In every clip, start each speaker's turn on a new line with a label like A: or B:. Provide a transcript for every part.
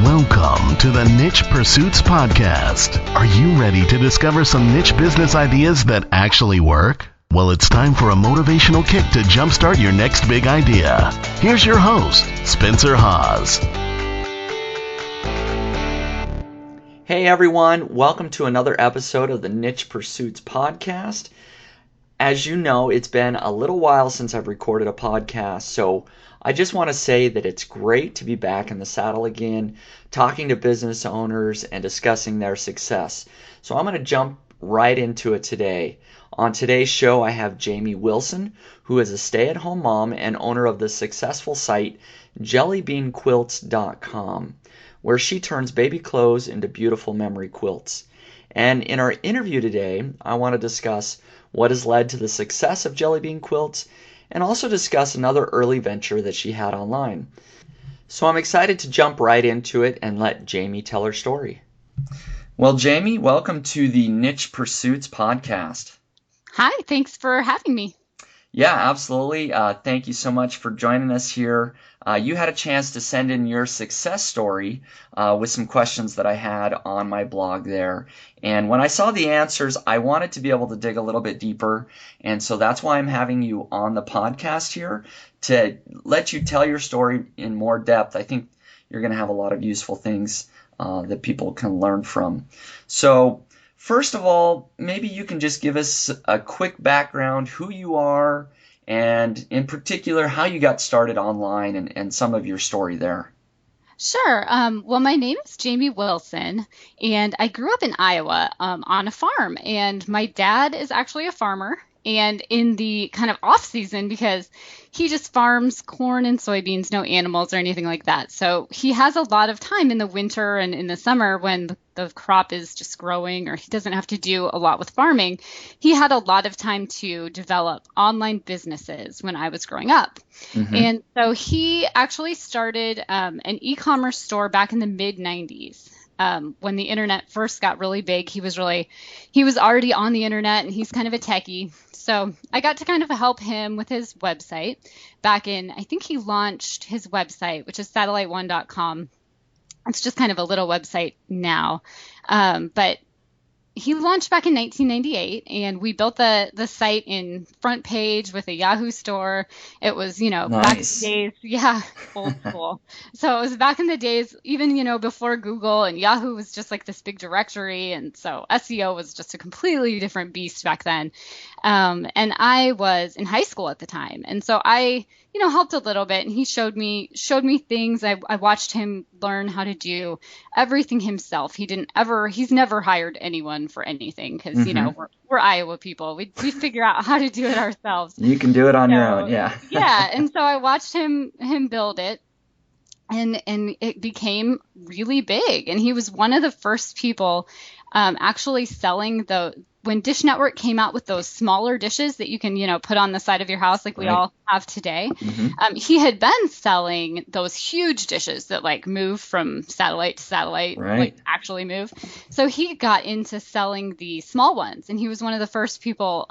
A: Welcome to the Niche Pursuits Podcast. Are you ready to discover some niche business ideas that actually work? Well, it's time for a motivational kick to jumpstart your next big idea. Here's your host, Spencer Haas.
B: Hey everyone, welcome to another episode of the Niche Pursuits Podcast. As you know, it's been a little while since I've recorded a podcast, so I just want to say that it's great to be back in the saddle again, talking to business owners and discussing their success. So I'm going to jump right into it today. On today's show, I have Jamie Wilson, who is a stay-at-home mom and owner of the successful site jellybeanquilts.com, where she turns baby clothes into beautiful memory quilts. And in our interview today, I want to discuss what has led to the success of Jelly Bean Quilts, and also discuss another early venture that she had online. So I'm excited to jump right into it and let Jamie tell her story. Well, Jamie, welcome to the Niche Pursuits Podcast.
C: Hi, thanks for having me.
B: Yeah, absolutely. Thank you so much for joining us here. You had a chance to send in your success story with some questions that I had on my blog there. And when I saw the answers, I wanted to be able to dig a little bit deeper. And so that's why I'm having you on the podcast here to let you tell your story in more depth. I think you're going to have a lot of useful things that people can learn from. So first of all, maybe you can just give us a quick background, who you are, and in particular, how you got started online and some of your story there.
C: Sure. Well, my name is Jamie Wilson, and I grew up in Iowa on a farm. And my dad is actually a farmer. And in the kind of off season, because he just farms corn and soybeans, no animals or anything like that. So he has a lot of time in the winter and in the summer when the crop is just growing, or he doesn't have to do a lot with farming. He had a lot of time to develop online businesses when I was growing up. Mm-hmm. And so he actually started an e-commerce store back in the mid-90s. When the internet first got really big, he was already on the internet, and he's kind of a techie. So I got to kind of help him with his website back in, I think he launched his website, which is satellite1.com. It's just kind of a little website now. But he launched back in 1998, and we built the site in front page with a Yahoo store. It was,
B: nice.
C: Back in the days, old school. So it was back in the days, even, before Google, and Yahoo was just like this big directory. And so SEO was just a completely different beast back then. And I was in high school at the time. And so I, helped a little bit, and he showed me things. I watched him learn how to do everything himself. He's never hired anyone for anything because, mm-hmm. We're Iowa people. We figure out how to do it ourselves.
B: You can do it on your own. Yeah.
C: Yeah. And so I watched him build it, and it became really big. And he was one of the first people actually selling when Dish Network came out with those smaller dishes that you can, put on the side of your house like we all have today. Mm-hmm. He had been selling those huge dishes that move from satellite to satellite, actually move. So he got into selling the small ones, and he was one of the first people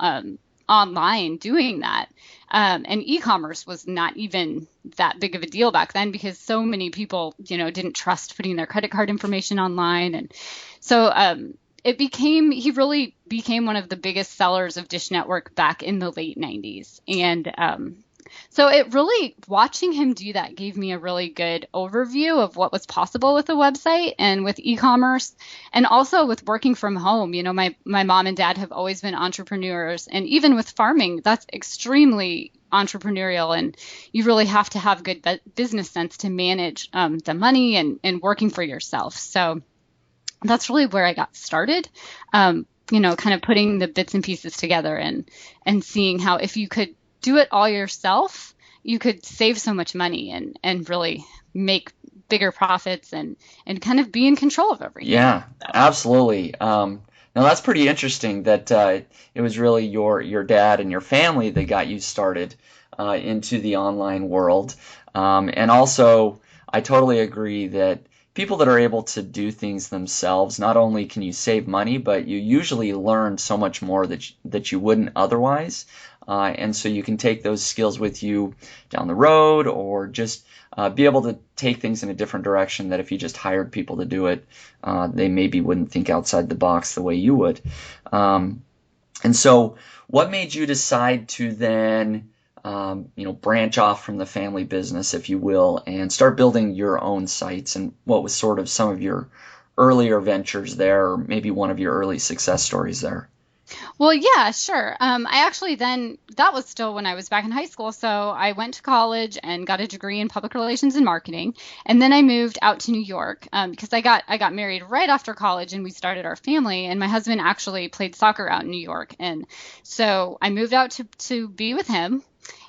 C: online doing that. And e-commerce was not even that big of a deal back then because so many people, didn't trust putting their credit card information online. And so he really became one of the biggest sellers of Dish Network back in the late 90s. And so watching him do that gave me a really good overview of what was possible with a website and with e-commerce, and also with working from home. My mom and dad have always been entrepreneurs, and even with farming, that's extremely entrepreneurial, and you really have to have good business sense to manage the money and working for yourself. So that's really where I got started, kind of putting the bits and pieces together and seeing how if you could do it all yourself, you could save so much money and really make bigger profits and kind of be in control of everything.
B: Yeah, absolutely. Now that's pretty interesting that it was really your dad and your family that got you started into the online world. And also, I totally agree that people that are able to do things themselves, not only can you save money, but you usually learn so much more that you wouldn't otherwise. And so you can take those skills with you down the road, or just be able to take things in a different direction that if you just hired people to do it, they maybe wouldn't think outside the box the way you would. And so what made you decide to then branch off from the family business, if you will, and start building your own sites? And what was sort of some of your earlier ventures there, or maybe one of your early success stories there?
C: Well, yeah, sure. I actually then, that was still when I was back in high school. So I went to college and got a degree in public relations and marketing. And then I moved out to New York because I got married right after college and we started our family. And my husband actually played soccer out in New York. And so I moved out to be with him.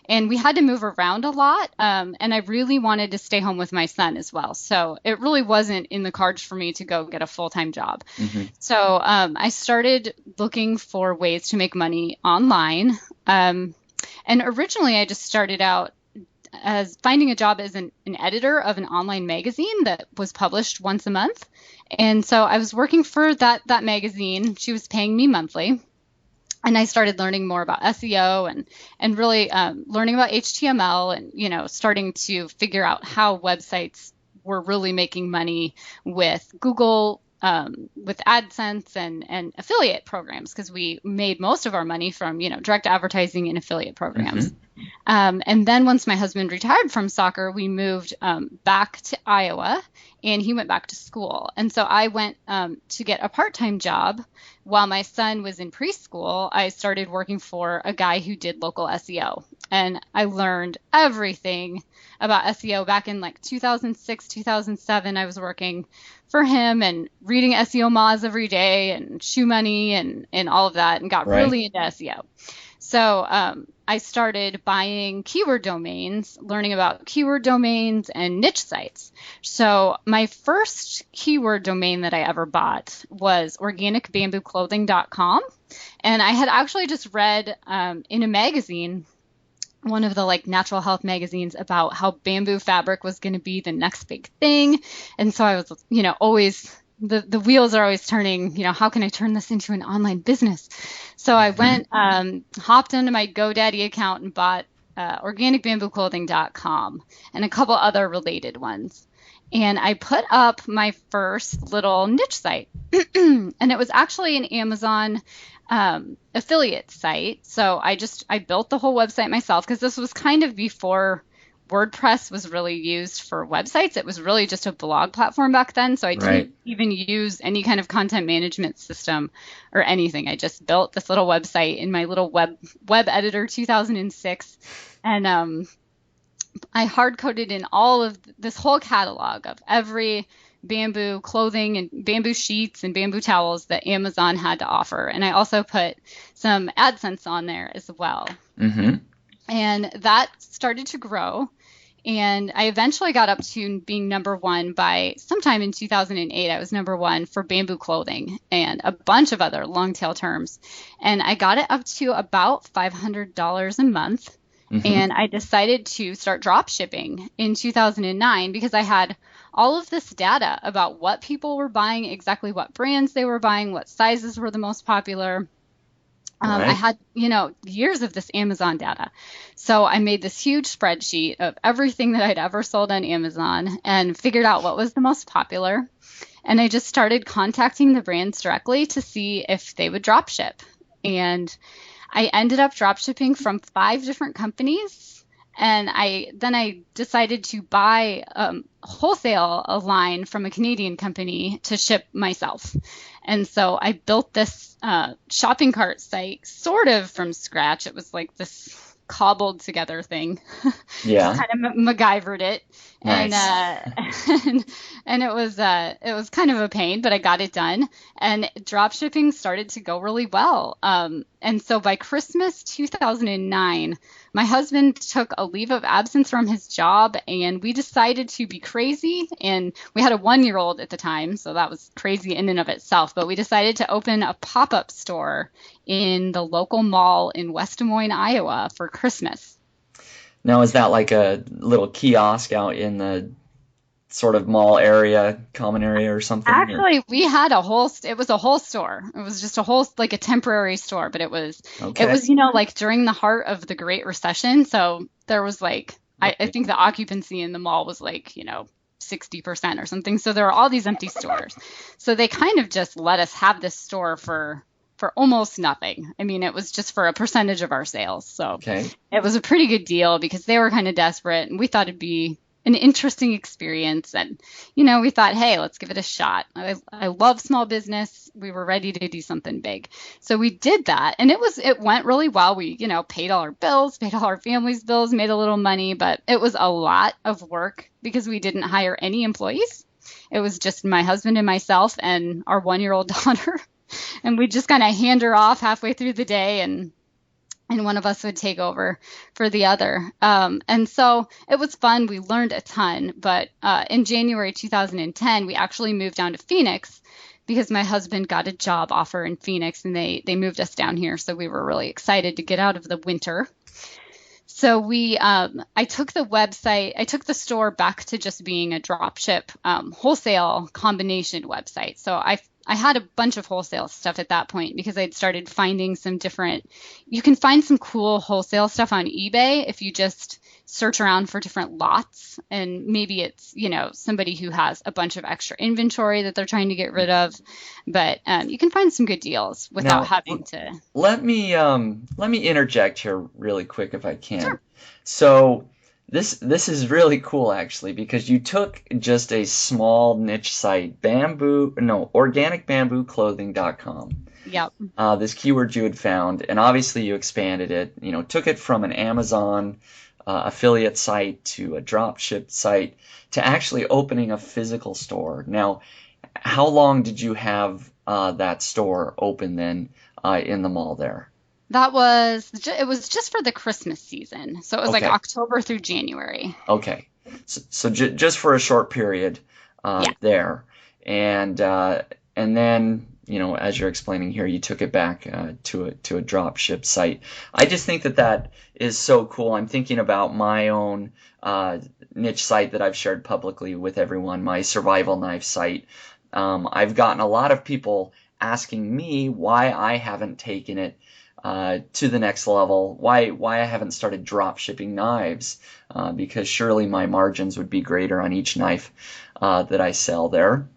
C: And we had to move around a lot. And I really wanted to stay home with my son as well. So it really wasn't in the cards for me to go get a full-time job.
B: Mm-hmm.
C: So I started looking for ways to make money online. And originally I just started out as finding a job as an editor of an online magazine that was published once a month. And so I was working for that magazine. She was paying me monthly. And I started learning more about SEO and really learning about HTML and, starting to figure out how websites were really making money with Google, with AdSense and affiliate programs, because we made most of our money from, direct advertising and affiliate programs.
B: Mm-hmm.
C: And then once my husband retired from soccer, we moved back to Iowa, and he went back to school. And so I went to get a part-time job. While my son was in preschool, I started working for a guy who did local SEO. And I learned everything about SEO back in like 2006, 2007. I was working for him and reading SEO Moz every day and Shoe Money and all of that, and got really into SEO. So I started buying keyword domains, learning about keyword domains and niche sites. So my first keyword domain that I ever bought was organicbambooClothing.com. And I had actually just read in a magazine, one of the like natural health magazines, about how bamboo fabric was going to be the next big thing. And so I was, always the wheels are always turning, how can I turn this into an online business? So I went, hopped into my GoDaddy account and bought organicbambooClothing.com and a couple other related ones. And I put up my first little niche site. And it was actually an Amazon affiliate site. So I built the whole website myself, because this was kind of before WordPress was really used for websites. It was really just a blog platform back then. So I didn't even use any kind of content management system or anything. I just built this little website in my little web editor 2006. And I hard coded in all of this whole catalog of every bamboo clothing and bamboo sheets and bamboo towels that Amazon had to offer. And I also put some AdSense on there as well.
B: Mm-hmm.
C: And that started to grow. And I eventually got up to being number one by sometime in 2008. I was number one for bamboo clothing and a bunch of other long tail terms. And I got it up to about $500 a month. Mm-hmm. And I decided to start drop shipping in 2009 because I had all of this data about what people were buying, exactly what brands they were buying, what sizes were the most popular. I had, years of this Amazon data. So I made this huge spreadsheet of everything that I'd ever sold on Amazon and figured out what was the most popular. And I just started contacting the brands directly to see if they would drop ship. And I ended up drop shipping from 5 different companies. And I decided to buy wholesale a line from a Canadian company to ship myself. And so I built this shopping cart site sort of from scratch. It was like this cobbled together thing.
B: Yeah.
C: Just kind of MacGyvered it.
B: Nice.
C: And it was kind of a pain, but I got it done. And drop shipping started to go really well. And so by Christmas 2009, my husband took a leave of absence from his job, and we decided to be crazy. And we had a 1-year-old at the time, so that was crazy in and of itself. But we decided to open a pop-up store in the local mall in West Des Moines, Iowa for Christmas.
B: Now, is that like a little kiosk out in the sort of mall area, common area or something?
C: Actually, we had it was a whole store. It was just a whole, like a temporary store, but it
B: Okay.
C: was, like during the heart of the Great Recession. So there was like, I
B: Right.
C: think the occupancy in the mall was like, 60% or something. So there were all these empty stores. So they kind of just let us have this store for almost nothing. I mean, it was just for a percentage of our sales. So
B: Okay.
C: it was a pretty good deal because they were kind of desperate and we thought it'd be an interesting experience. And, we thought, hey, let's give it a shot. I love small business. We were ready to do something big. So we did that and it went really well. We, paid all our bills, paid all our family's bills, made a little money, but it was a lot of work because we didn't hire any employees. It was just my husband and myself and our 1-year-old daughter. And we just kind of hand her off halfway through the day and one of us would take over for the other. And so it was fun. We learned a ton. But in January 2010, we actually moved down to Phoenix because my husband got a job offer in Phoenix and they moved us down here. So we were really excited to get out of the winter. So I took the store back to just being a drop ship wholesale combination website. So I had a bunch of wholesale stuff at that point because I'd started finding you can find some cool wholesale stuff on eBay if you just search around for different lots. And maybe it's, somebody who has a bunch of extra inventory that they're trying to get rid of. But you can find some good deals without
B: Now,
C: having to.
B: let me interject here really quick if I can.
C: Sure.
B: So this is really cool actually because you took just a small niche site, organicbamboo.clothing.com.
C: Yep.
B: This keyword you had found, and obviously you expanded it. Took it from an Amazon affiliate site to a drop ship site to actually opening a physical store. Now, how long did you have that store open then in the mall there?
C: It was just for the Christmas season. So it was like
B: Okay,
C: October through January.
B: okay. So just for a short period
C: Yeah.
B: there, and then as you're explaining here, you took it back to a drop ship site. I just think that is so cool. I'm thinking about my own niche site that I've shared publicly with everyone, my survival knife site. I've gotten a lot of people asking me why I haven't taken it to the next level, why I haven't started drop shipping knives, because surely my margins would be greater on each knife that I sell there.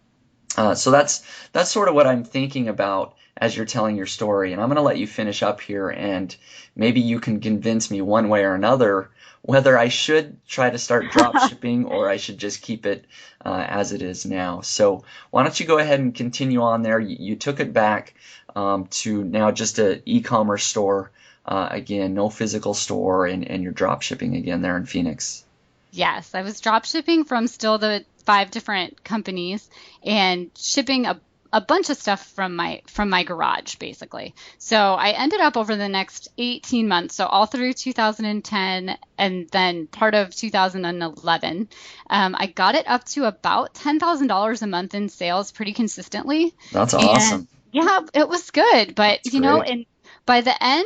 B: So that's sort of what I'm thinking about as you're telling your story, and I'm going to let you finish up here, and maybe you can convince me one way or another whether I should try to start drop shipping or I should just keep it as it is now. So why don't you go ahead and continue on there? You took it back to now just an e-commerce store, again, no physical store, and you're drop shipping again there in Phoenix.
C: Yes, I was drop shipping from still the 5 different companies and shipping a bunch of stuff from my garage basically. So I ended up over the next 18 months, so all through 2010 and then part of 2011, I got it up to about $10,000 a month in sales pretty consistently.
B: That's
C: And
B: awesome.
C: yeah, it was good, but
B: That's great.
C: and by the end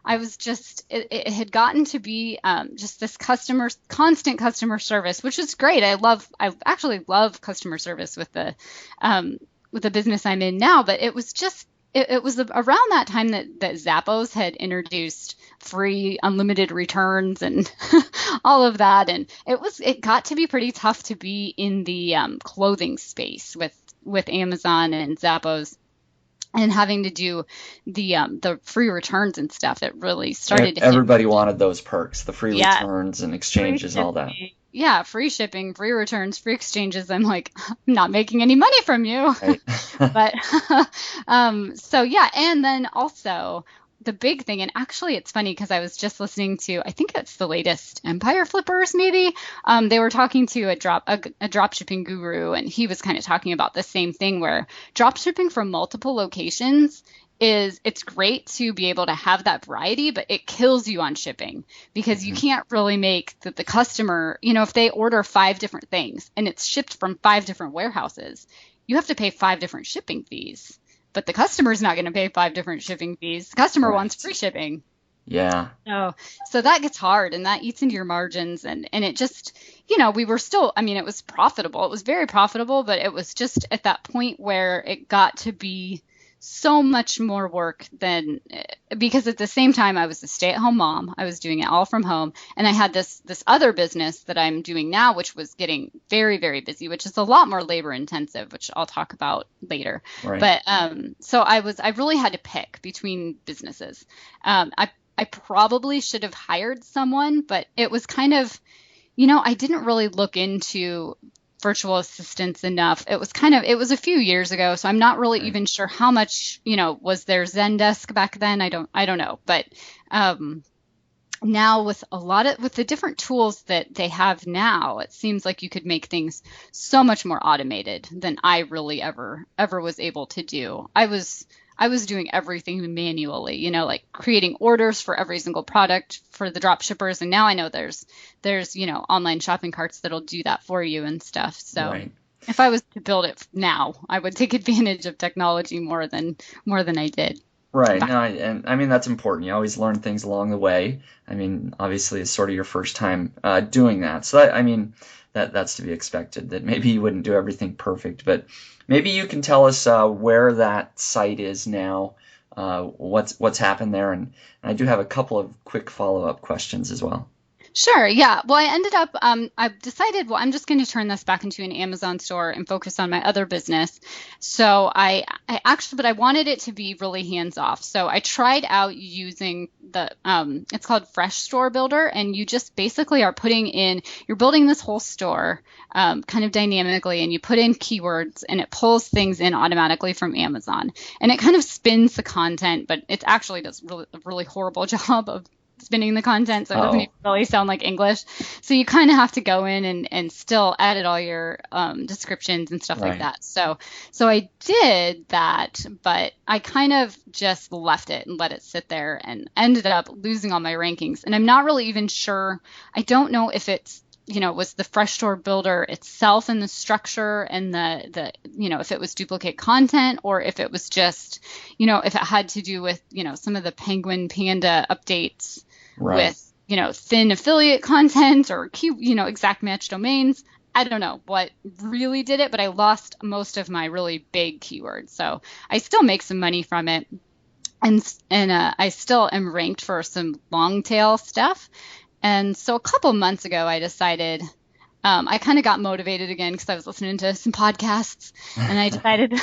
C: I was just it had gotten to be just this constant customer service, which is great. I actually love customer service with the business I'm in now, but it was just it was around that time that Zappos had introduced free unlimited returns and all of that, and it got to be pretty tough to be in the clothing space with Amazon and Zappos and having to do the free returns and stuff. It really started to hit.
B: Everybody wanted those perks, the free
C: Yeah,
B: returns and
C: free
B: exchanges and all that.
C: shipping. Yeah, free shipping, free returns, free exchanges. I'm like, I'm not making any money from you.
B: Right.
C: But so yeah, and then also the big thing, and actually it's funny because I was just listening to, I think it's the latest Empire Flippers, maybe. They were talking to a drop shipping guru, and he was kind of talking about the same thing where drop shipping from multiple locations it's great to be able to have that variety, but it kills you on shipping because you
B: Mhm.
C: can't really make the customer, if they order 5 different things and it's shipped from 5 different warehouses, you have to pay 5 different shipping fees. But the customer's not going to pay 5 different shipping fees. The customer wants
B: Right.
C: free shipping.
B: Yeah.
C: So that gets hard and that eats into your margins and it just, we were still, I mean, it was profitable. It was very profitable, but it was just at that point where it got to be so much more work than because at the same time I was a stay-at-home mom. I was doing it all from home and I had this other business that I'm doing now which was getting very, very busy, which is a lot more labor intensive, which I'll talk about later.
B: Right.
C: But so I really had to pick between businesses. I probably should have hired someone, but it was kind of, I didn't really look into virtual assistants enough. It was a few years ago, so I'm not really
B: Right.
C: even sure how much, was there Zendesk back then? I don't know. But now with with the different tools that they have now, it seems like you could make things so much more automated than I really ever was able to do. I was doing everything manually, like creating orders for every single product for the drop shippers. And now I know there's, online shopping carts that'll do that for you and stuff. So
B: Right.
C: if I was to build it now, I would take advantage of technology more than I did
B: Right.
C: back.
B: No, and I mean that's important. You always learn things along the way. I mean, obviously, it's sort of your first time doing that, so I mean, that's to be expected. That maybe you wouldn't do everything perfect, but maybe you can tell us where that site is now, what's happened there, and I do have a couple of quick follow-up questions as well.
C: Sure. Yeah. Well, I ended up, I decided, well, I'm just going to turn this back into an Amazon store and focus on my other business. So I actually, but I wanted it to be really hands off. So I tried out using it's called Fresh Store Builder. And you just basically are you're building this whole store, kind of dynamically, and you put in keywords and it pulls things in automatically from Amazon. And it kind of spins the content, but it actually does a really horrible job of spinning the content, so it doesn't
B: Oh,
C: even really sound like English. So you kind of have to go in and still edit all your descriptions and stuff like
B: right.
C: that. So I did that, but I kind of just left it and let it sit there and ended up losing all my rankings. And I'm not really even sure. I don't know if it's was the Fresh Store Builder itself and the structure and if it was duplicate content or if it was just, if it had to do with, some of the Penguin Panda updates
B: Right.
C: with, thin affiliate content or exact match domains. I don't know what really did it, but I lost most of my really big keywords. So I still make some money from it. And I still am ranked for some long tail stuff. And so a couple months ago, I decided I kind of got motivated again because I was listening to some podcasts, and I decided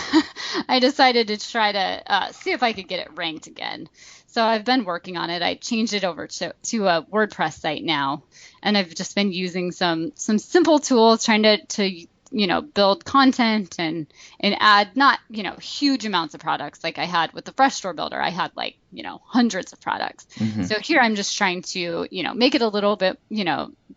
C: I decided to try to see if I could get it ranked again. So I've been working on it. I changed it over to a WordPress site now, and I've just been using some simple tools, trying to build content and add not huge amounts of products like I had with the Fresh Store Builder. I had like hundreds of products.
B: Hmm.
C: So here I'm just trying to make it a little bit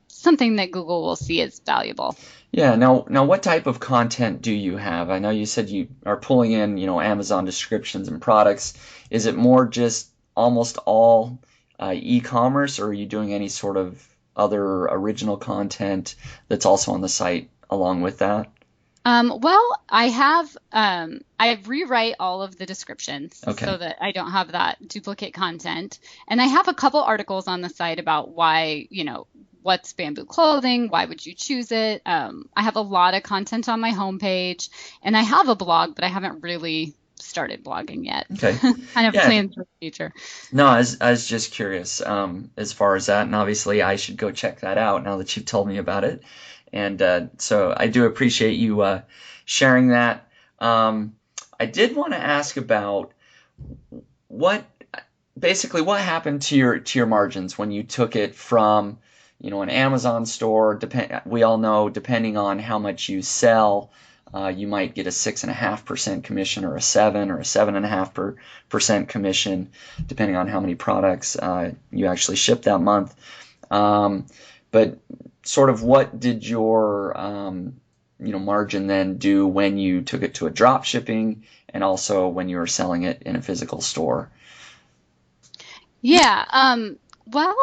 C: something that Google will see as valuable.
B: Yeah. Now, what type of content do you have? I know you said you are pulling in, Amazon descriptions and products. Is it more just almost all e-commerce, or are you doing any sort of other original content that's also on the site along with that?
C: Well, I rewrite all of the descriptions so
B: Okay.
C: that I don't have that duplicate content. And I have a couple articles on the site about why, what's bamboo clothing? Why would you choose it? I have a lot of content on my homepage and I have a blog, but I haven't really started blogging yet.
B: Okay.
C: Kind of
B: Yeah.
C: plans for the future.
B: No, I was just curious as far as that, and obviously I should go check that out now that you've told me about it. And so I do appreciate you sharing that. Um, I did want to ask about what basically what happened to your margins when you took it from an Amazon store. We all know depending on how much you sell, you might get a 6.5% commission or a 7.5% commission, depending on how many products you actually ship that month. But sort of what did your margin then do when you took it to a drop shipping and also when you were selling it in a physical store?
C: Yeah. Well,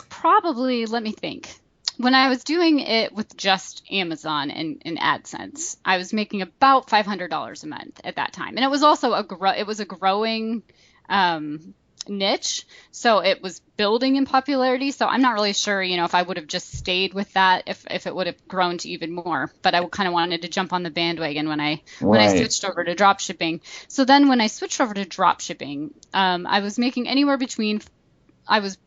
C: probably, let me think. When I was doing it with just Amazon and AdSense, I was making about $500 a month at that time. And it was also it was a growing, um, niche. So it was building in popularity. So I'm not really sure, if I would have just stayed with that, if it would have grown to even more. But I kind of wanted to jump on the bandwagon when I
B: Right.
C: switched over to drop shipping. So then when I switched over to drop shipping, I was making anywhere between, I was,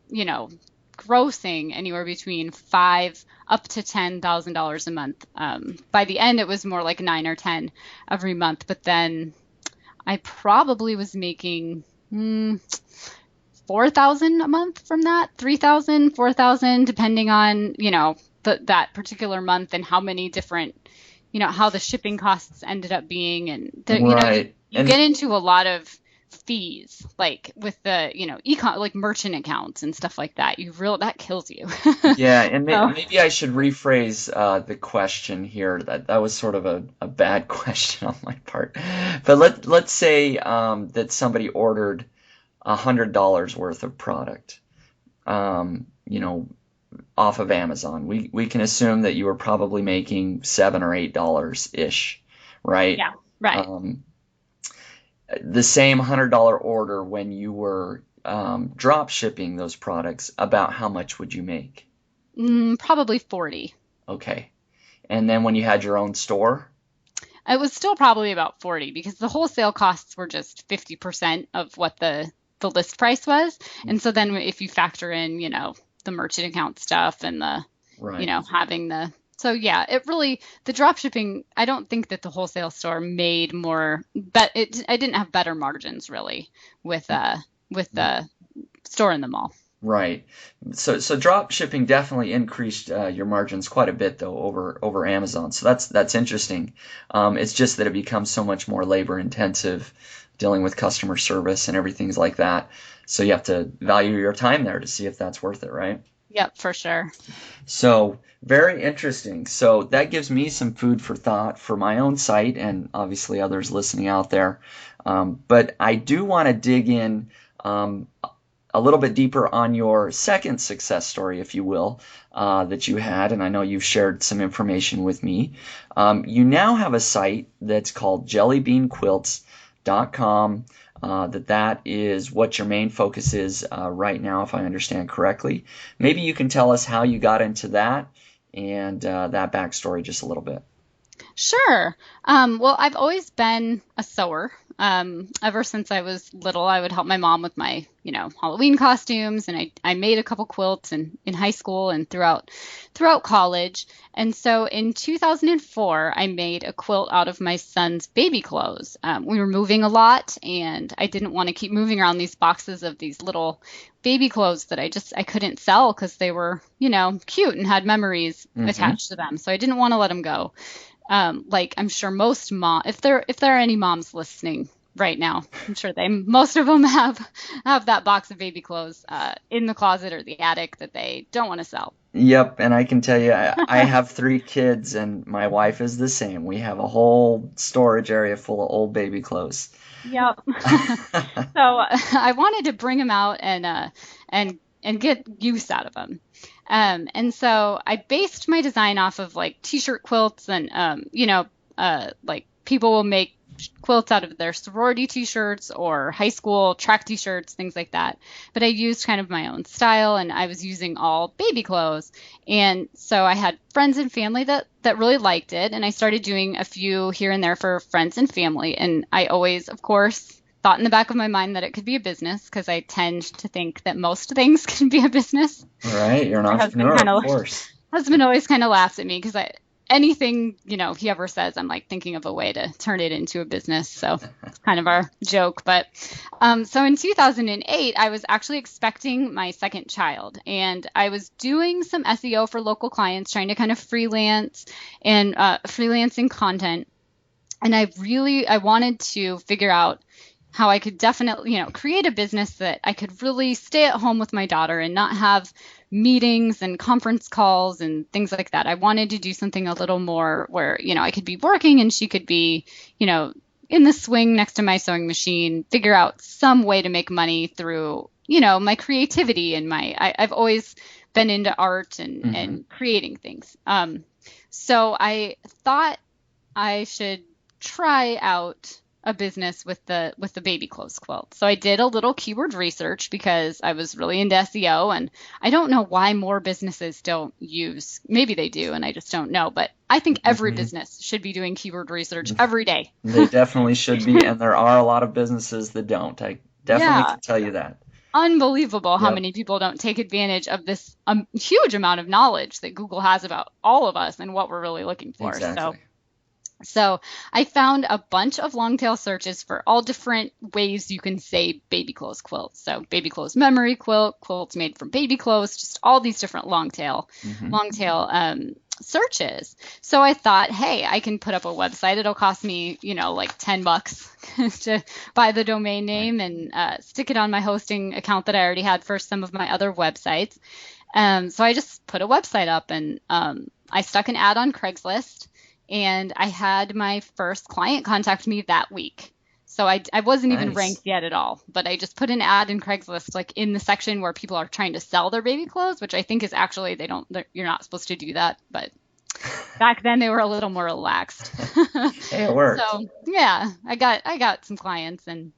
C: grossing anywhere between five up to $10,000 a month. By the end, it was more like 9 or 10 every month. But then I probably was making 4,000 a month from that, 3,000, 4,000, depending on, that particular month and how many different, how the shipping costs ended up being. And
B: Right.
C: you get into a lot of fees, like with the, like merchant accounts and stuff like that. That kills you.
B: Yeah, and
C: So,
B: maybe I should rephrase the question here. That was sort of a bad question on my part. But let's say that somebody ordered $100 worth of product, you know, off of Amazon. We can assume that you were probably making $7 or $8 ish, right?
C: yeah, right.
B: Um, the same $100 order when you were drop shipping those products, about how much would you make?
C: Probably 40.
B: Okay. And then when you had your own store?
C: It was still probably about 40 because the wholesale costs were just 50% of what the list price was. And so then if you factor in, the merchant account stuff and the,
B: Right.
C: having so yeah, the drop shipping, I don't think that the wholesale store made more, but I didn't have better margins really with the store in the mall.
B: Right. So drop shipping definitely increased your margins quite a bit though over Amazon. So that's interesting. It's just that it becomes so much more labor intensive dealing with customer service and everything's like that. So you have to value your time there to see if that's worth it, right?
C: Yep, for sure.
B: So very interesting. So that gives me some food for thought for my own site and obviously others listening out there. But I do want to dig in a little bit deeper on your second success story, if you will, that you had, and I know you've shared some information with me. You now have a site that's called jellybeanquilts.com. That is what your main focus is right now, if I understand correctly. Maybe you can tell us how you got into that and that backstory just a little bit.
C: Sure. Well, I've always been a sewer. Ever since I was little, I would help my mom with my, Halloween costumes, and I made a couple quilts in high school and throughout college. And so in 2004, I made a quilt out of my son's baby clothes. We were moving a lot, and I didn't want to keep moving around these boxes of these little baby clothes that I couldn't sell because they were, cute and had memories
B: Mm-hmm.
C: attached to them. So I didn't want to let them go. Like I'm sure most if there are any moms listening right now, I'm sure most of them have that box of baby clothes in the closet or the attic that they don't want to sell.
B: Yep, and I can tell you, I have 3 kids, and my wife is the same. We have a whole storage area full of old baby clothes.
C: Yep. So I wanted to bring them out and get use out of them. And so I based my design off of like t-shirt quilts and like people will make quilts out of their sorority t-shirts or high school track t-shirts, things like that. But I used kind of my own style and I was using all baby clothes. And so I had friends and family that really liked it. And I started doing a few here and there for friends and family. And I always, of course, thought in the back of my mind that it could be a business because I tend to think that most things can be a business.
B: All right, you're an
C: My husband
B: entrepreneur,
C: kind
B: of
C: of
B: course.
C: husband always kind of laughs at me because anything he ever says, I'm like thinking of a way to turn it into a business. So it's kind of our joke. But so in 2008, I was actually expecting my second child, and I was doing some SEO for local clients, trying to kind of freelance and freelancing content. And I wanted to figure out how I could definitely, create a business that I could really stay at home with my daughter and not have meetings and conference calls and things like that. I wanted to do something a little more where, I could be working and she could be, in the swing next to my sewing machine, figure out some way to make money through, my creativity and I've always been into art
B: Hmm.
C: and creating things. So I thought I should try out a business with the baby clothes quilt. So I did a little keyword research because I was really into SEO, and I don't know why more businesses don't use, maybe they do and I just don't know, but I think every business should be doing keyword research every day.
B: They definitely should be, and there are a lot of businesses that don't. I definitely
C: Yeah.
B: can tell you that.
C: Unbelievable how
B: Yep.
C: many people don't take advantage of this huge amount of knowledge that Google has about all of us and what we're really looking for.
B: Exactly.
C: So I found a bunch of long tail searches for all different ways you can say baby clothes quilts. So baby clothes memory quilt, quilts made from baby clothes, just all these different long tail searches. So I thought, hey, I can put up a website. It'll cost me, like $10 to buy the domain name and stick it on my hosting account that I already had for some of my other websites. So I just put a website up, and I stuck an ad on Craigslist. And I had my first client contact me that week. So I wasn't even ranked yet at all, but I just put an ad in Craigslist, like in the section where people are trying to sell their baby clothes, which I think is actually, you're not supposed to do that. But back then they were a little more relaxed.
B: Hey, it worked.
C: So yeah, I got some clients and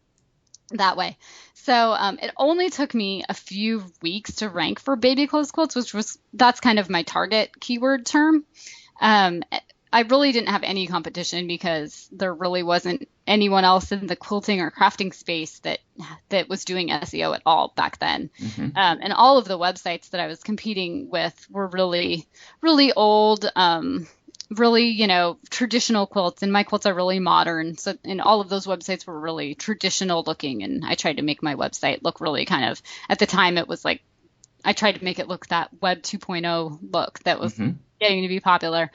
C: that way. So it only took me a few weeks to rank for baby clothes quilts, that's kind of my target keyword term. I really didn't have any competition because there really wasn't anyone else in the quilting or crafting space that was doing SEO at all back then. And all of the websites that I was competing with were really, really old, really, traditional quilts. And my quilts are really modern. So, and all of those websites were really traditional looking. And I tried to make my website look really kind of, at the time it was like, I tried to make it look that Web 2.0 look that was getting to be popular.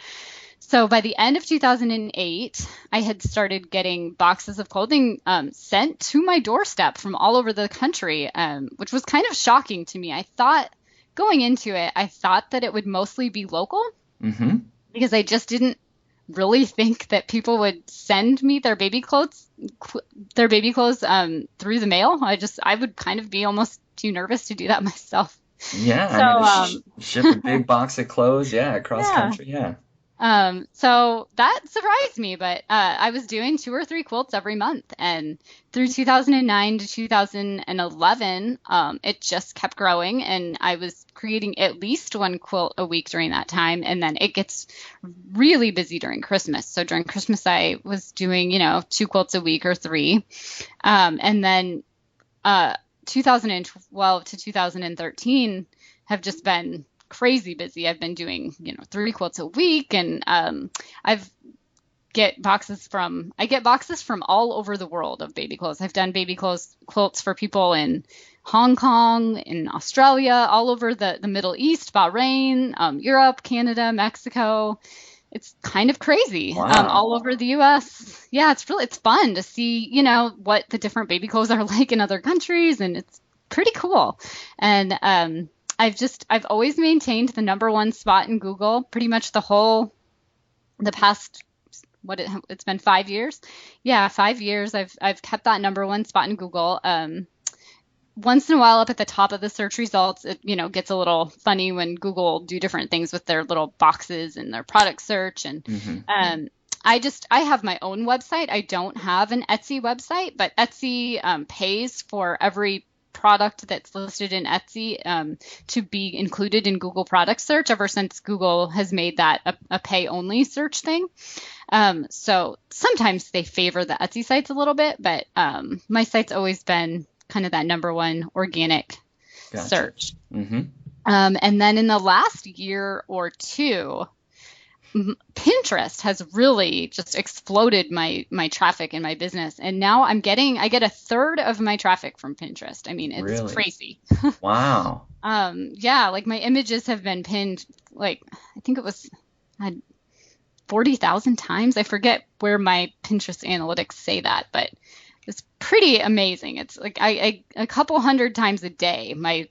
C: So by the end of 2008, I had started getting boxes of clothing sent to my doorstep from all over the country, which was kind of shocking to me. I thought going into it, I thought that it would mostly be local because I just didn't really think that people would send me their baby clothes through the mail. I would kind of be almost too nervous to do that myself.
B: Yeah,
C: So,
B: I mean, to ship a big box of clothes, across country,
C: So that surprised me, but I was doing 2 or 3 quilts every month, and through 2009 to 2011, it just kept growing, and I was creating at least 1 quilt a week during that time, and then it gets really busy during Christmas. So during Christmas, I was doing 2 quilts a week or 3, and then 2012 to 2013 have just been crazy busy. I've been doing 3 quilts a week, and I get boxes from all over the world of baby clothes. I've done baby quilts for people in Hong Kong, in Australia, all over the Middle East, Bahrain, Europe, Canada, Mexico. It's kind of crazy.
B: Wow.
C: All over the US. Yeah, it's fun to see what the different baby clothes are like in other countries, and it's pretty cool. And I've always maintained the #1 spot in Google pretty much the past, it's been 5 years. Yeah, 5 years. I've kept that #1 spot in Google. Once in a while up at the top of the search results, it, gets a little funny when Google do different things with their little boxes and their product search. And I have my own website. I don't have an Etsy website, but Etsy pays for every product that's listed in Etsy to be included in Google product search ever since Google has made that a pay only search thing. So sometimes they favor the Etsy sites a little bit, but my site's always been kind of that #1 organic search. And then in the last year or 2, Pinterest has really just exploded my traffic in my business. And now I get 1/3 of my traffic from Pinterest. I mean, it's
B: Really?
C: crazy.
B: Wow.
C: Yeah, like my images have been pinned, like, I think it was 40,000 times. I forget where my Pinterest analytics say that, but it's pretty amazing. It's like I a couple hundred times a day, my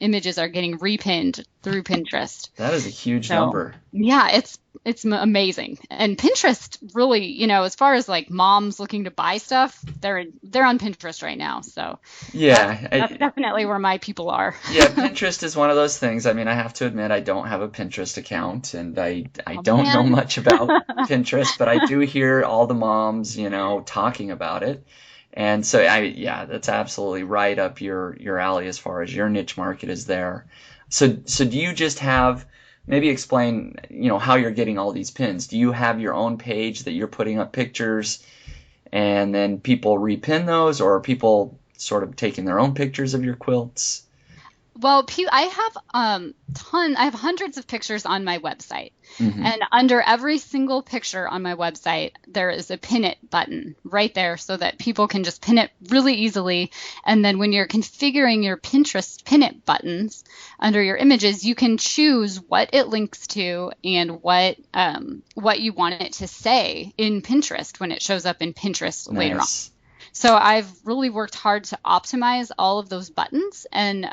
C: images are getting repinned through Pinterest.
B: That is a huge
C: So
B: number.
C: yeah, it's amazing. And Pinterest really, as far as like moms looking to buy stuff, they're on Pinterest right now. So
B: Yeah,
C: that's definitely where my people are.
B: yeah, Pinterest is one of those things. I mean, I have to admit I don't have a Pinterest account and I
C: Oh
B: don't know
C: man.
B: much about Pinterest, but I do hear all the moms, talking about it. And so yeah, that's absolutely right up your alley as far as your niche market is there. So do you just have maybe explain, how you're getting all these pins? Do you have your own page that you're putting up pictures and then people repin those, or are people sort of taking their own pictures of your quilts?
C: Well, I have hundreds of pictures on my website,
B: Hmm.
C: and under every single picture on my website, there is a pin it button right there so that people can just pin it really easily. And then when you're configuring your Pinterest pin it buttons under your images, you can choose what it links to and what you want it to say in Pinterest when it shows up in Pinterest later on.
B: Nice.
C: So I've really worked hard to optimize all of those buttons. And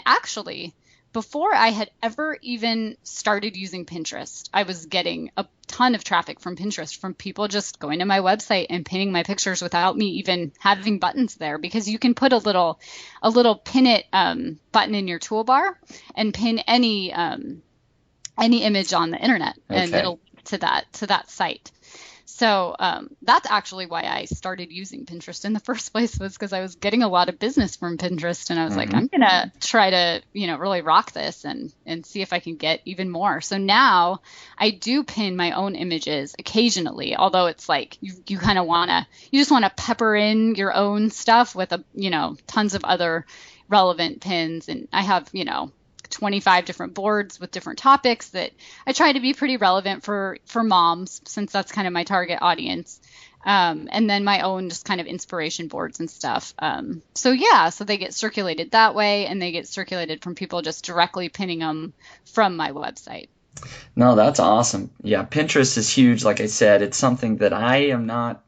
C: actually, before I had ever even started using Pinterest, I was getting a ton of traffic from Pinterest from people just going to my website and pinning my pictures without me even having buttons there, because you can put a little pin it button in your toolbar and pin any image on the internet, and
B: Okay.
C: it'll to that site. So that's actually why I started using Pinterest in the first place, was because I was getting a lot of business from Pinterest, and I was like,
B: Hmm.
C: I'm gonna try to, really rock this and see if I can get even more. So now I do pin my own images occasionally, although it's like you kind of you just wanna pepper in your own stuff with tons of other relevant pins, and I have 25 different boards with different topics that I try to be pretty relevant for moms, since that's kind of my target audience. And then my own just kind of inspiration boards and stuff. So yeah, so they get circulated that way, and they get circulated from people just directly pinning them from my website.
B: No, that's awesome. Yeah, Pinterest is huge. Like I said, it's something that I am not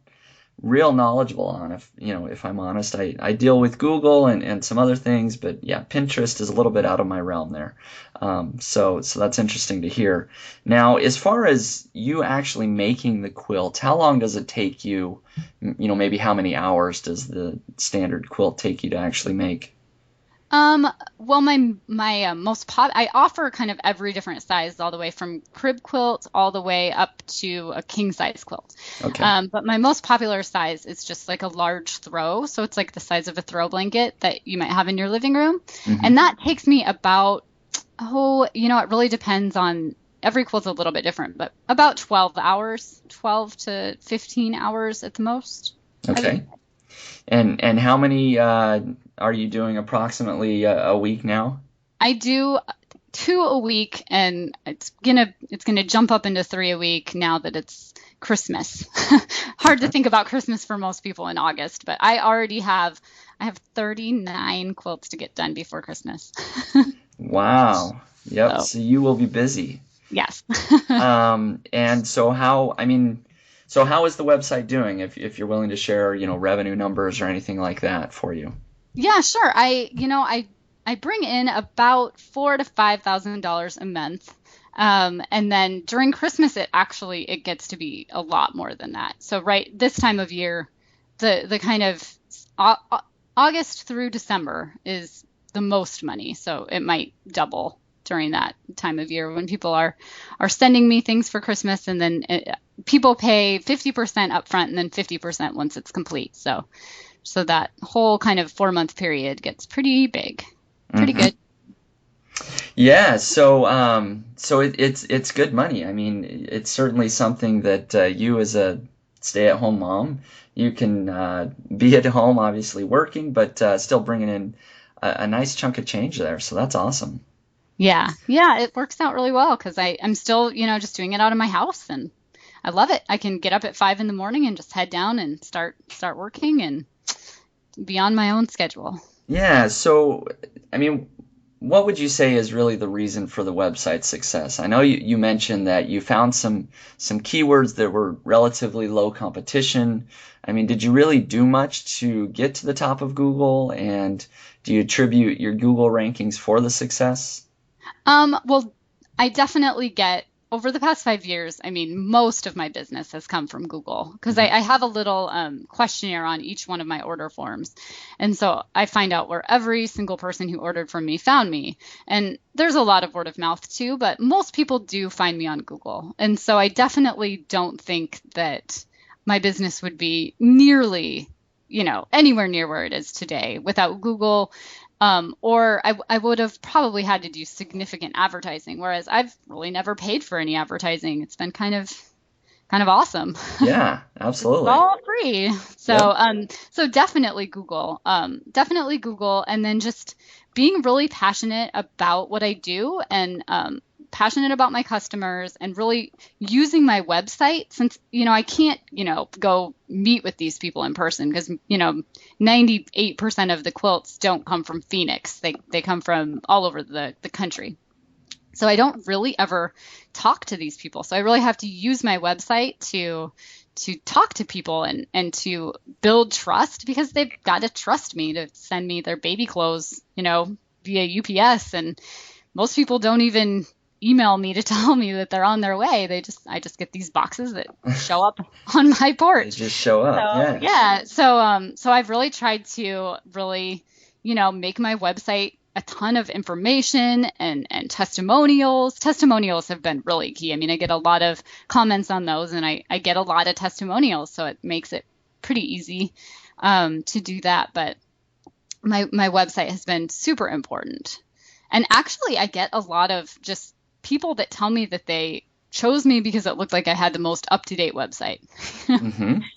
B: real knowledgeable on. If I'm honest, I deal with Google and some other things, but yeah, Pinterest is a little bit out of my realm there. So that's interesting to hear. Now, as far as you actually making the quilt, how long does it take you? Maybe how many hours does the standard quilt take you to actually make?
C: Um, well, my most I offer kind of every different size, all the way from crib quilt all the way up to a king size quilt.
B: Okay.
C: But my most popular size is just like a large throw, so it's like the size of a throw blanket that you might have in your living room,
B: Hmm.
C: and that takes me about, it really depends on, every quilt's a little bit different, but about 12 hours, 12 to 15 hours at the most, I would.
B: Okay. And how many are you doing approximately a week now?
C: I do two a week, and it's gonna jump up into three a week now that it's Christmas. Hard to think about Christmas for most people in August, but I have 39 quilts to get done before Christmas.
B: Wow. Yep.
C: So
B: So you will be busy.
C: yes.
B: And so how is the website doing? If you're willing to share, revenue numbers or anything like that for you.
C: Yeah, sure. I bring in about $4,000 to $5,000 a month. And then during Christmas, it gets to be a lot more than that. So right this time of year, the kind of August through December is the most money. So it might double during that time of year when people are sending me things for Christmas, and then people pay 50% upfront and then 50% once it's complete. So that whole kind of 4 month period gets pretty big, pretty
B: Hmm.
C: good.
B: Yeah. So it's good money. I mean, it's certainly something that you as a stay-at-home mom, you can be at home, obviously working, but still bringing in a nice chunk of change there. So that's awesome.
C: Yeah, yeah, it works out really well because I'm still, just doing it out of my house, and I love it. I can get up at 5 in the morning and just head down and start working and be on my own schedule.
B: Yeah. So, I mean, what would you say is really the reason for the website success? I know you mentioned that you found some keywords that were relatively low competition. I mean, did you really do much to get to the top of Google? And do you attribute your Google rankings for the success?
C: Well, I definitely get over the past 5 years, I mean, most of my business has come from Google because I have a little questionnaire on each one of my order forms. And so I find out where every single person who ordered from me found me. And there's a lot of word of mouth too, but most people do find me on Google. And so I definitely don't think that my business would be nearly, anywhere near where it is today without Google. Or I would have probably had to do significant advertising, whereas I've really never paid for any advertising. It's been kind of awesome.
B: Yeah,
C: It's
B: absolutely.
C: all free. So
B: Yep.
C: so definitely Google. Definitely Google, and then just being really passionate about what I do and passionate about my customers and really using my website since I can't go meet with these people in person because 98% of the quilts don't come from Phoenix. They come from all over the country. So I don't really ever talk to these people. So I really have to use my website to talk to people and to build trust because they've got to trust me to send me their baby clothes, via UPS. And most people don't even email me to tell me that they're on their way. I just get these boxes that show up on my
B: They
C: porch.
B: just show up.
C: So
B: Yeah.
C: yeah, so I've really tried to really, make my website a ton of information and testimonials. Testimonials have been really key. I mean, I get a lot of comments on those, and I get a lot of testimonials, so it makes it pretty easy to do that. But my website has been super important. And actually, I get a lot of just people that tell me that they chose me because it looked like I had the most up-to-date website.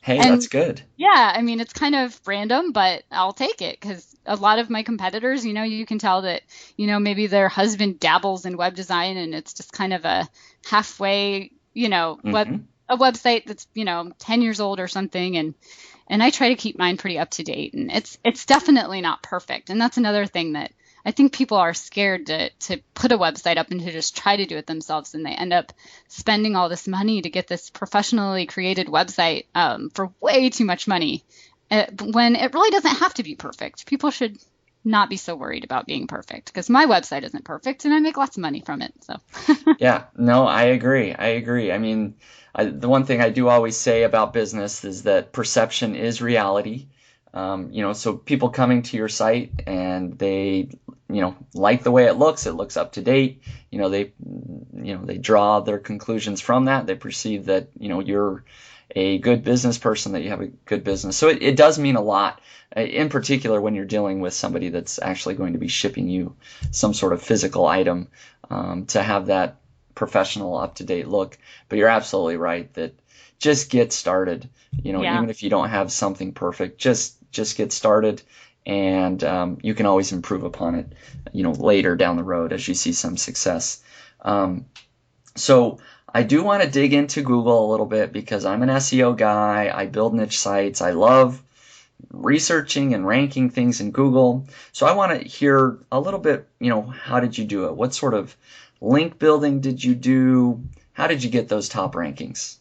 B: Hey, that's
C: And
B: good.
C: yeah, I mean, it's kind of random, but I'll take it because a lot of my competitors, you can tell that, maybe their husband dabbles in web design and it's just kind of a halfway,
B: Hmm.
C: a website that's, 10 years old or something. And I try to keep mine pretty up to date. And it's definitely not perfect. And that's another thing that I think people are scared to put a website up and to just try to do it themselves. And they end up spending all this money to get this professionally created website for way too much money when it really doesn't have to be perfect. People should not be so worried about being perfect because my website isn't perfect and I make lots of money from it. So
B: Yeah, no, I agree. I agree. I mean, the one thing I do always say about business is that perception is reality. So people coming to your site and they, like the way it looks up to date. They draw their conclusions from that. They perceive that, you're a good business person, that you have a good business. So it does mean a lot, in particular when you're dealing with somebody that's actually going to be shipping you some sort of physical item, to have that professional, up-to-date look. But you're absolutely right that just get started.
C: yeah.
B: Even if you don't have something perfect, just get started, and you can always improve upon it. Later down the road as you see some success. So I do want to dig into Google a little bit because I'm an SEO guy. I build niche sites. I love researching and ranking things in Google. So I want to hear a little bit, how did you do it? What sort of link building did you do? How did you get those top rankings?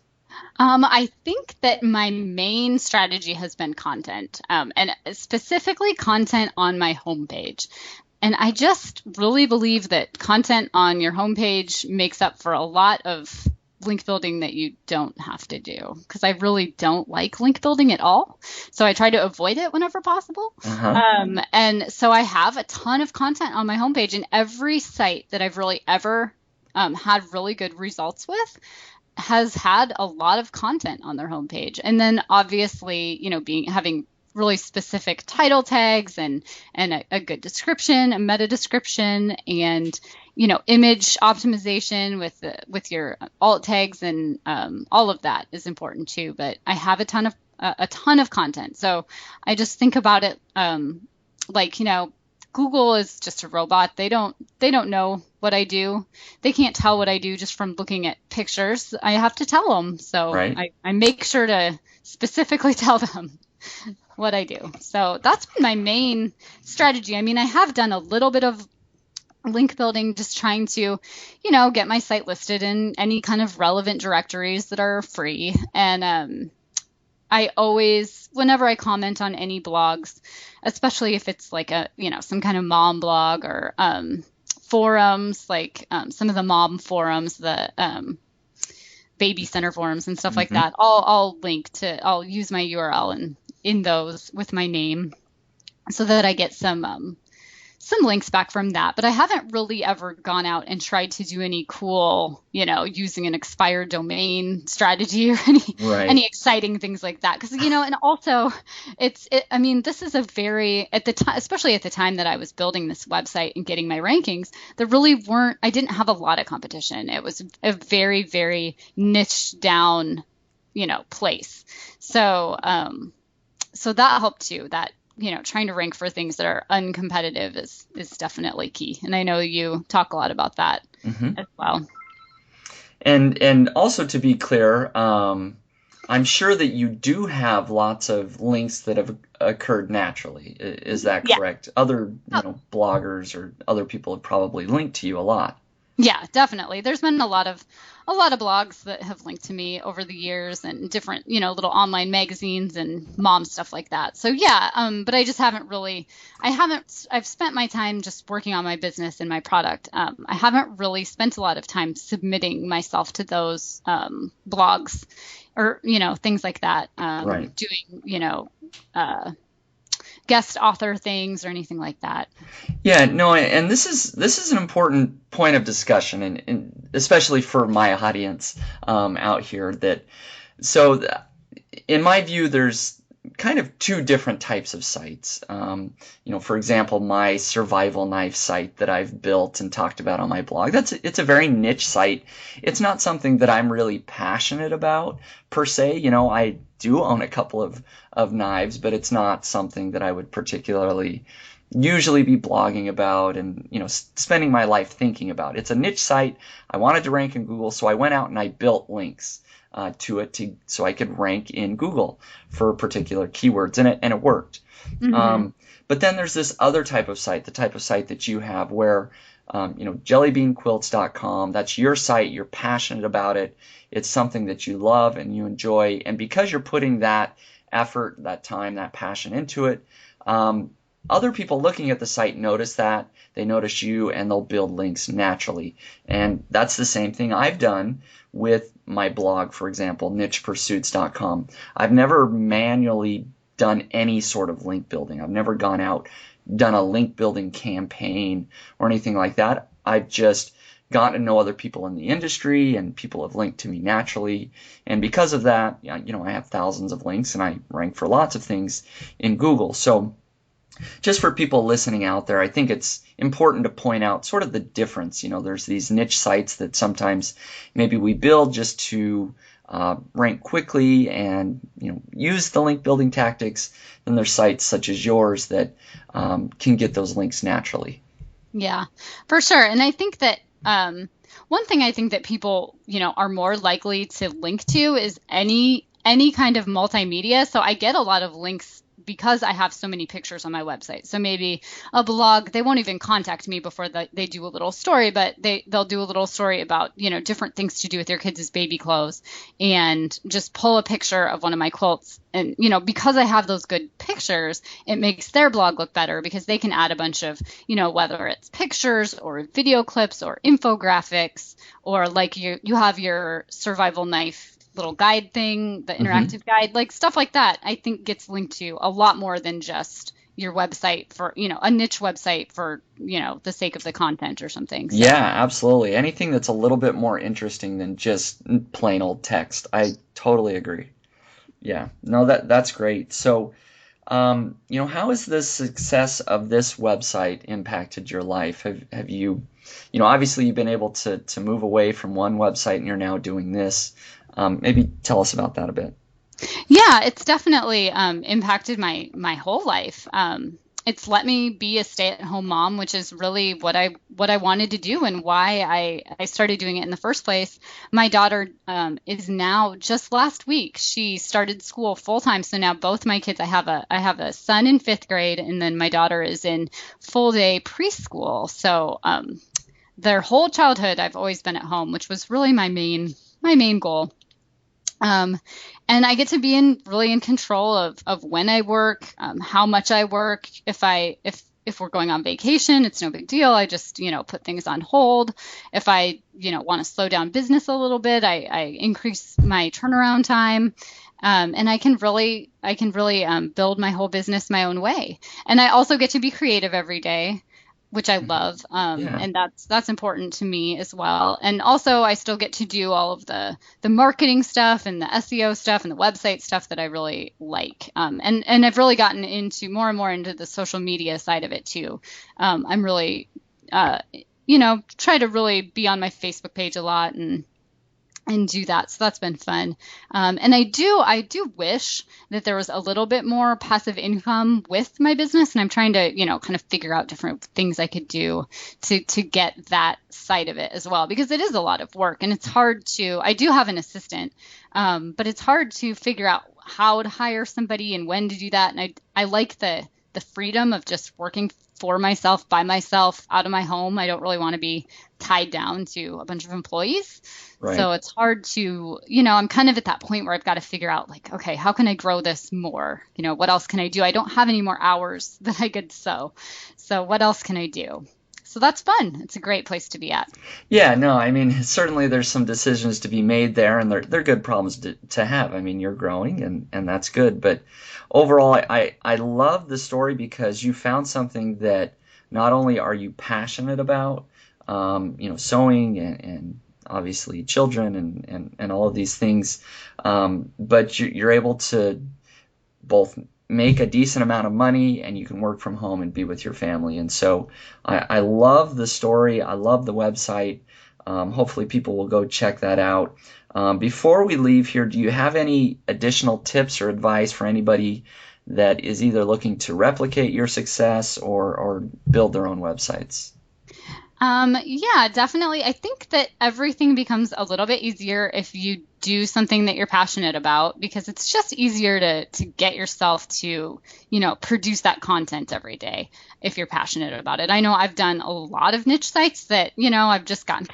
C: I think that my main strategy has been content, and specifically content on my homepage. And I just really believe that content on your homepage makes up for a lot of link building that you don't have to do because I really don't like link building at all. So I try to avoid it whenever possible.
B: Uh-huh.
C: And so I have a ton of content on my homepage, and every site that I've really ever had really good results with has had a lot of content on their homepage. And then obviously, having really specific title tags and a good description, a meta description, and image optimization with your alt tags and all of that is important too. But I have a ton of content, so I just think about it like Google is just a robot. They don't know what I do. They can't tell what I do just from looking at pictures. I have to tell them. So
B: Right.
C: I make sure to specifically tell them what I do. So that's been my main strategy. I mean, I have done a little bit of link building, just trying to, get my site listed in any kind of relevant directories that are free. And I always, whenever I comment on any blogs, especially if it's like some kind of mom blog or forums, like some of the mom forums, the baby center forums and stuff like that, I'll use my URL in those with my name so that I get some links back from that. But I haven't really ever gone out and tried to do any cool, using an expired domain strategy or any exciting things like that. Because, and also this is a very, at the time, especially at the time that I was building this website and getting my rankings, I didn't have a lot of competition. It was a very, very niche down, place. So that helped too, that, trying to rank for things that are uncompetitive is definitely key. And I know you talk a lot about that as well.
B: And also, to be clear, I'm sure that you do have lots of links that have occurred naturally. Is that correct? Other bloggers or other people have probably linked to you a lot.
C: Yeah, definitely. There's been a lot of blogs that have linked to me over the years, and different, little online magazines and mom stuff like that. So yeah, but I just haven't really, I've spent my time just working on my business and my product. I haven't really spent a lot of time submitting myself to those blogs or, things like that. Doing, guest author things or anything like that.
B: Yeah, no, and this is an important point of discussion, and especially for my audience out here. In my view, there's kind of two different types of sites. For example, my survival knife site that I've built and talked about on my blog, it's a very niche site. It's not something that I'm really passionate about per se. I do own a couple of knives, but it's not something that I would particularly usually be blogging about and spending my life thinking about. It's a niche site. I wanted to rank in Google, so I went out and I built links to it so I could rank in Google for particular keywords, and it worked. But then there's this other type of site, the type of site that you have where jellybeanquilts.com, that's your site, you're passionate about it, it's something that you love and you enjoy, and because you're putting that effort, that time, that passion into it, other people looking at the site notice that, they notice you, and they'll build links naturally. And that's the same thing I've done with my blog, for example, nichepursuits.com. I've never manually done any sort of link building. I've never gone out, done a link building campaign or anything like that. I've just gotten to know other people in the industry, and people have linked to me naturally. And because of that, I have thousands of links, and I rank for lots of things in Google. So just for people listening out there, I think it's important to point out sort of the difference. There's these niche sites that sometimes maybe we build just to rank quickly and use the link building tactics. Then there's sites such as yours that can get those links naturally.
C: Yeah, for sure. And I think that one thing I think that people are more likely to link to is any kind of multimedia. So I get a lot of links because I have so many pictures on my website. So maybe a blog, they won't even contact me before they do a little story, but they'll do a little story about, different things to do with your kids' baby clothes, and just pull a picture of one of my quilts. And, because I have those good pictures, it makes their blog look better because they can add a bunch of, whether it's pictures or video clips or infographics, or like you have your survival knife little guide thing, the interactive guide, like stuff like that, I think gets linked to a lot more than just your website for, a niche website for, the sake of the content or something. So.
B: Yeah, absolutely. Anything that's a little bit more interesting than just plain old text. I totally agree. Yeah, no, that's great. So, how has the success of this website impacted your life? Have you, obviously you've been able to move away from one website and you're now doing this. Maybe tell us about that a bit.
C: Yeah, it's definitely impacted my whole life. it's let me be a stay-at-home mom, which is really what I wanted to do and why I started doing it in the first place. My daughter is now, just last week she started school full time. So now both my kids, I have a son in 5th grade, and then my daughter is in full day preschool. So their whole childhood I've always been at home, which was really my main goal. And I get to be really in control of when I work, how much I work. If we're going on vacation, it's no big deal. I just, put things on hold. If I, want to slow down business a little bit, I increase my turnaround time. And I can really build my whole business my own way. And I also get to be creative every day, which I love.
B: Yeah.
C: And that's important to me as well. And also I still get to do all of the marketing stuff and the SEO stuff and the website stuff that I really like. And I've really gotten into more and more into the social media side of it too. I'm really, try to really be on my Facebook page a lot and do that. So that's been fun. And I do wish that there was a little bit more passive income with my business. And I'm trying to, kind of figure out different things I could do to get that side of it as well, because it is a lot of work and it's hard I do have an assistant, but it's hard to figure out how to hire somebody and when to do that. And I like the freedom of just working for myself, by myself, out of my home. I don't really want to be tied down to a bunch of employees.
B: Right.
C: So it's hard to, I'm kind of at that point where I've got to figure out like, okay, how can I grow this more? What else can I do? I don't have any more hours that I could sew. So what else can I do? So that's fun. It's a great place to be at.
B: Yeah, no, I mean, certainly there's some decisions to be made there, and they're good problems to have. I mean, you're growing, and that's good. But overall, I love the story because you found something that not only are you passionate about, sewing and obviously children and all of these things, but you're able to both make a decent amount of money and you can work from home and be with your family. And so I love the story. I love the website. Hopefully people will go check that out. Before we leave here, do you have any additional tips or advice for anybody that is either looking to replicate your success or build their own websites?
C: Yeah, definitely. I think that everything becomes a little bit easier if you do something that you're passionate about, because it's just easier to get yourself to, produce that content every day if you're passionate about it. I know I've done a lot of niche sites that, I've just gotten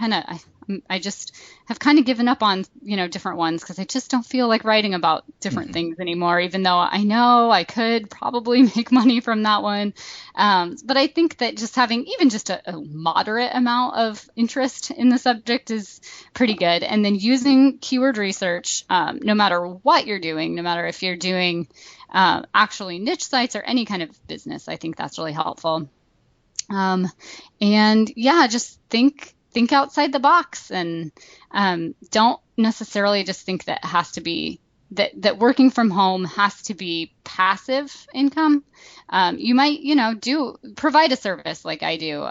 C: I just have kind of given up on, different ones because I just don't feel like writing about different things anymore, even though I know I could probably make money from that one. But I think that just having even just a moderate amount of interest in the subject is pretty good. And then using keyword research, no matter what you're doing, no matter if you're doing actually niche sites or any kind of business, I think that's really helpful. And yeah, just think outside the box and don't necessarily just think that it has to be that working from home has to be passive income. You might, provide a service like I do.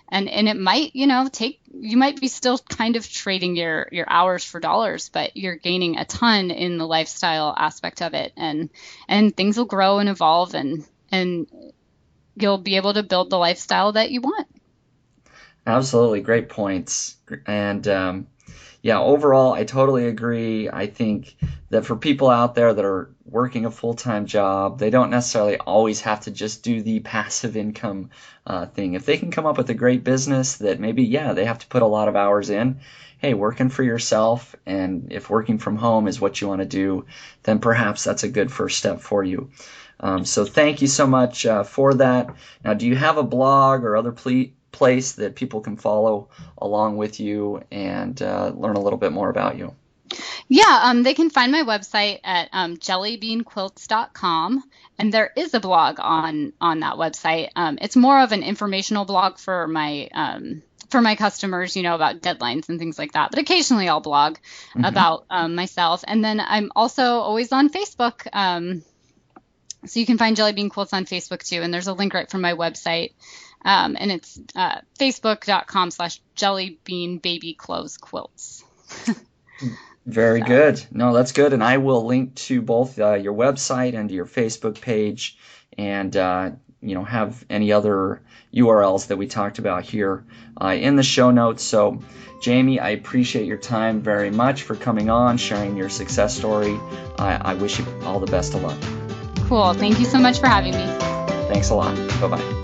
C: And it might, you might be still kind of trading your hours for dollars, but you're gaining a ton in the lifestyle aspect of it, and things will grow and evolve, and you'll be able to build the lifestyle that you want.
B: Absolutely, great points. And yeah, overall, I totally agree. I think that for people out there that are working a full-time job, they don't necessarily always have to just do the passive income thing. If they can come up with a great business that maybe, yeah, they have to put a lot of hours in, hey, working for yourself, and if working from home is what you want to do, then perhaps that's a good first step for you. So thank you so much for that. Now, do you have a blog or other place that people can follow along with you and learn a little bit more about you?
C: Yeah, they can find my website at jellybeanquilts.com, and there is a blog on that website. It's more of an informational blog for my customers, about deadlines and things like that. But occasionally I'll blog about myself. And then I'm also always on Facebook. So you can find Jelly Bean Quilts on Facebook too. And there's a link right from my website. And it's facebook.com/jellybeanbabyclothesquilts.
B: Very good. No, that's good. And I will link to both your website and your Facebook page. And have any other URLs that we talked about here in the show notes. So Jamie, I appreciate your time very much for coming on, sharing your success story. I wish you all the best of luck.
C: Cool. Thank you so much for having me.
B: Thanks a lot. Bye-bye.